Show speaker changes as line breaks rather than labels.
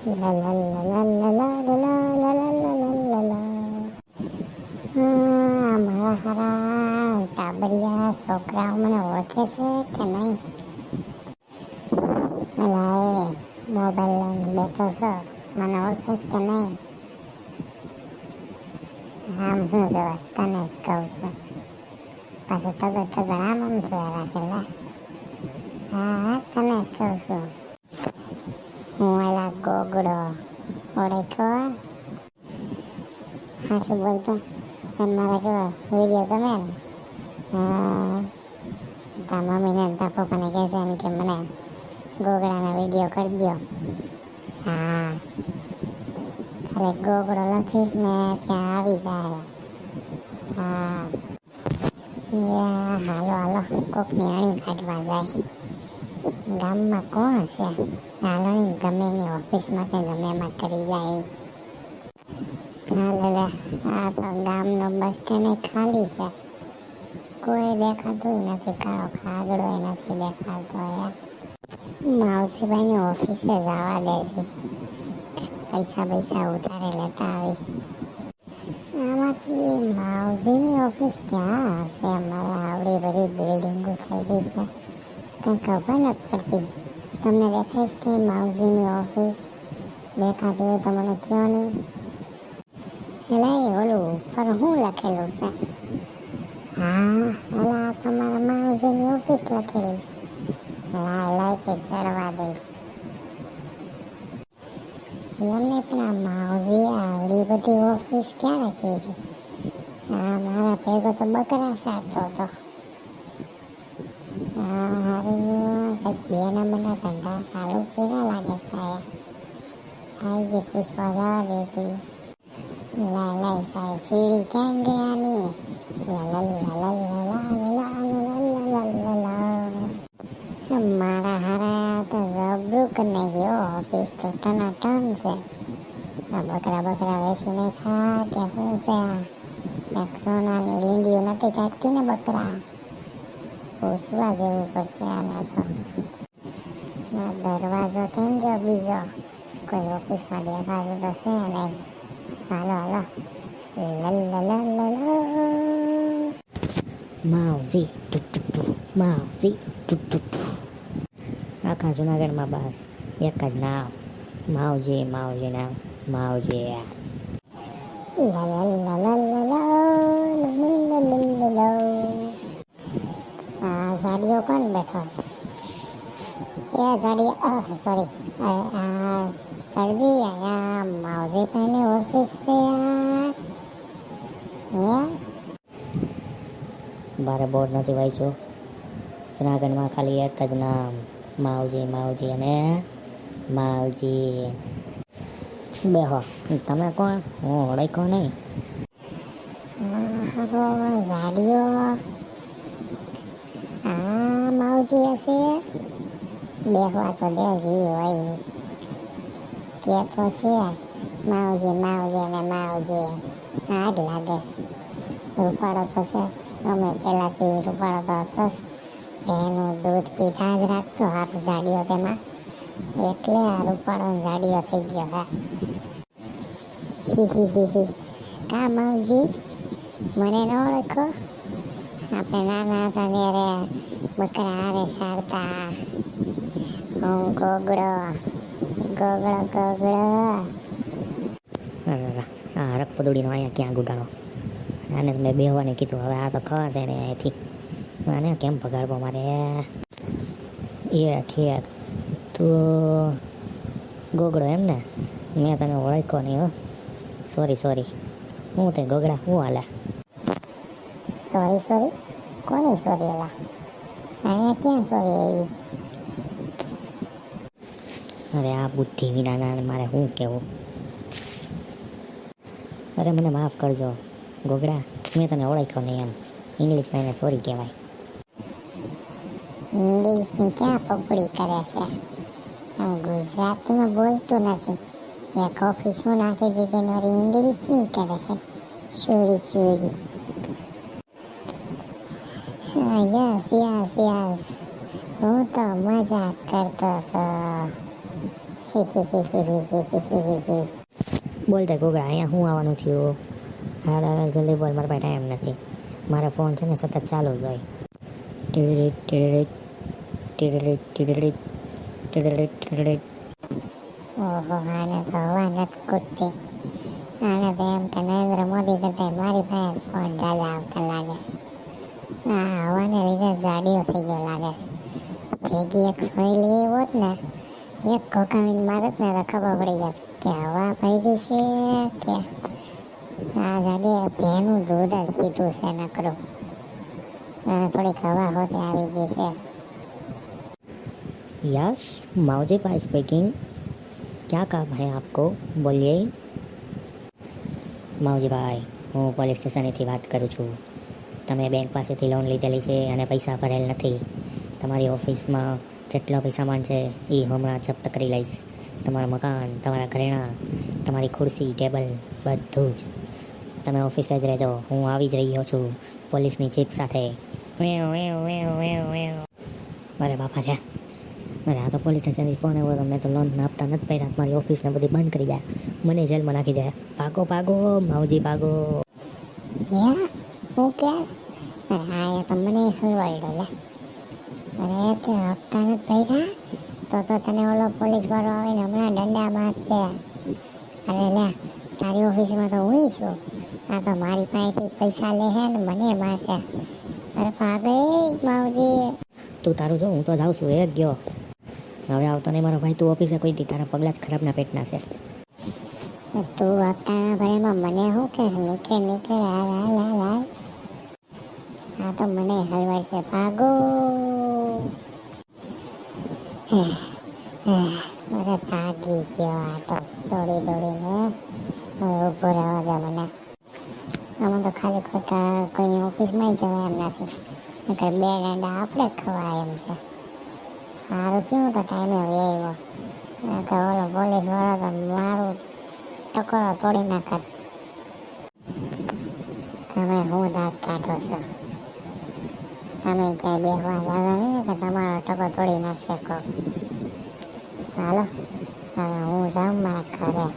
લા લા લા લા લા લા લા લા લા લા લા લા. મારા હારા ટાબરિયા છોકરાઓ મને ઓળખે છે કે નહીં? અલા મોબાઈલ લઈને બેઠો છો, મને ઓળખે છે કે નહીં? આમ હું જોવા તને જ કહું છું. પાછું ટગર આમ જોયા રાખેલા. હા તને જ કહું છું. હું એલા ગોગડો ઓળખો? હા શું બોલતો? તને મારા કેવો વિડીયો ગમે ને? હા તારા મમ્મીને તારા પપ્પાને કહેશે એમ કે મને ગોગડાના વિડીયો કરી દો. હા ખાલી ગોગડો લખીશ ને ત્યાં આવી જાય. હા હાલો હાલો કોકની અણી કાઢવા જાય. ગામમાં કોણ છે? હાલો ને ગમે એની ઓફિસમાં કે ગમે એમાં કરી જાય. હાલે આ તો ગામનો બસ સ્ટેન્ડ ખાલી છે, કોઈ દેખાતું નથી, કાળો ખાગડો નથી દેખાતો. માવસીભાઈની ઓફિસે જવા દે છે, પૈસા ઉધારે લેતા આવી. આમાંથી માવજીની ઓફિસ ક્યાં હશે? મારે આવડી બધી બિલ્ડિંગો થઈ ગઈ છે, કંઈ ખબર નથી પડતી. તમને દેખાય છે કે માવજીની ઓફિસ? દેખાતી હોય તો મને કહો નહીં. એટલે ઓલું પર શું લખેલું છે? હા એલા તમારા માવજીની ઓફિસ લખેલી છે. લાય કે ચડવા દે. એમને પણ આ માવજી આવડી બધી ઓફિસ ક્યાં રાખી છે? હા મારા ભેગો તો બકરા સારતો હતો. હા સારું કંઈક 2 નંબરના ધંધા ચાલુ કર્યા લાગે સાહેબ. આજે પૂછવા જવા દે છે. લાય સાહેબ સીડી ક્યાં ગયા ની? મારા હારા તો જબરું કરીને ગયો, ઓફિસ તો ટનાટન છે. બકરા વેચીને ખા કે શું છે? સોનાની લીંડીઓ નથી કાઢતી ને બકરા. પૂછવા જેવું પડશે આને તો. દરવાજો કેમ જો બીજો કોઈ ઓફિસમાં દેખાતું તો છે નહીં. હાલો હાલો
માવજી માવજી આખા જુનાગઢમાં બસ એક જ નામ માવજી નામ માવજી.
આ ઝાડીઓ કોણ બેઠો છે? એ ઝાડી સોરી સરજી અહીંયા માવજી ભાઈની ઓફિસ છે.
બારે બોર્ડ નથી વાંચ્યું. જુનાગઢમાં ખાલી એક જ નામ માવજી અને માવજી. બેહો તમે કોણ? હું ઓળખો નહીં.
ઝાડીઓ આ માવજી હશે. બેહવા તો દે જી હોય કે તો છે માવજી અને માવજી. આગ લાગે છે. રૂપાળો તો છે, અમે પહેલાંથી રૂપાળો તો હતો જ. એનું દૂધ પીધા જ રાખતો હારું ઝાડીઓ તેમાં, એટલે આ રૂપાળો ઝાડીઓ થઈ ગયો. હી કા માવજી મને ન ઓળખો? આપણે નાના હતા ત્યારે બકરા હારે સારતા. હું ગોગડો.
આ રખપદોડીનો અહીંયા ક્યાં ગુડાણો? આને મેં બેહવાને કીધું, હવે આ તો ખવા છે ને અહીંથી આને કેમ પગાડવો મારે? એ ઠીક તું ગોગડો એમ ને? મેં તને ઓળખ્યો નહીં હો. સોરી હું તે ગોગડા હું હાલે?
સોરી કોની સોરી? એલા અહીંયા ક્યાં સોરી આવી?
અરે આ બુદ્ધિ વિનાના મારે શું કહેવું? અરે મને માફ કરજો ગોગડા, મેં તને ઓળખ્યો નહીં એમ. ઇંગ્લિશમાં એને સોરી કહેવાય.
ઇંગ્લિશની ક્યાં પપડી કરે છે? આમ ગુજરાતીમાં બોલતું નથી. એક ઓફિસમાં નાખી દીધી ને ઇંગ્લિશ નહીં કરે છે. ચોરી. યસ હું તો મજાક કરતો હતો.
બોલ તે ગોગડા, અહીંયા હું આવવાનું થયું? હા જલ્દી બોલ, મારા પાસે ટાઈમ નથી. મારો ફોન છે ને સતત ચાલુ જ હોય. ટીડીડીટ ટીડીડીટ ટીડીડીટ ટીડીડીટ ટીડીડીટ ટીડીડીટ.
ઓહો, આને તો હવા નથી ખૂટતી. આને તો એમ કે નરેન્દ્ર મોદી કરતા મારી પાસે ફોન દાદા આવતા લાગે છે. આ હવાને લીધે જાડીઓ થઈ ગયો લાગે છે. ભેગી એક સોઈ લઈ હોત ને, એક કોકાવીને મારત ને તો ખબર પડી જાત કે હવા પડી છે કે આ જાડી ભેનું દૂધ જ પીધું છે નકરું. અને થોડીક હવા હોતે આવી ગઈ છે.
यस, माऊजी भाई स्पीकिंग. क्या काम है आपको? बोलिए. માવજી ભાઈ, હું પોલીસ સ્ટેશનેથી વાત કરું છું. તમે બેંક પાસેથી લોન લીધેલી છે અને પૈસા ભરેલ નથી. તમારી ઓફિસમાં જેટલો બી સામાન છે એ હમણાં જપ્ત કરી લઈશ. તમારું મકાન, તમારા ઘરેણાં, તમારી ખુરશી, ટેબલ, બધું જ. તમે ઓફિસે જ રહેજો, હું આવી જ રહ્યો છું પોલીસની જીપ સાથે. અરે બાપા છે. અરે આ તો પોલીસ સ્ટેશનથી ફોન આવ્યો તો મેં તો લોન આપતા નથી પહેર્યા. મારી ઓફિસને બધી બંધ કરી જાય, મને જેલમાં નાખી દે. ભાગો ભાગો માવજી ભાગો.
યા હું કેસ? અરે હા, એ તો મને હલવાડ્યો લે. અરે તે હપ્તા નથી ભર્યા તો તને ઓલો પોલીસ વાળો આવીને હમણાં દંડા મારશે. અરે લે, તારી ઓફિસમાં તો હું છું, આ તો મારી પાસેથી પૈસા લે છે ને મને મારશે. અરે ભાગે માવજી.
તું તારું જો, હું તો જાઉં છું. એક ગયો, હવે આવતો નહીં મારો ભાઈ. તું ઓફિસે કોઈ દી, તારા પગલા જ ખરાબના પેટના છે.
તું હપ્તાના ભરેમાં મને શું કે નીકળ હાલ હાલ હાલ હાલ. આ તો મને હલવાડશે. ભાગો. અરે થાકી ગયો આ તો દોડી દોડીને. હવે ઊભો રહેવા દે મને. આમાં તો ખાલી ખોટા કોઈ ઓફિસમાં જવાય એમ નથી. નકર બે ડંડા આપણે ખવાય એમ છે. સારું કેવું તો ટાઈમે આવ્યો. ઓલો પોલીસ વાળો તો મારું ટકોરો તોડી નાખત. તમે હું દાંત કાઢો છો? તમે ક્યાંય બેસવા દાદા નહીં કે તમારો ટકો તોડી નાખશે કોક. હાલો હવે હું જાઉં મારા ઘરે.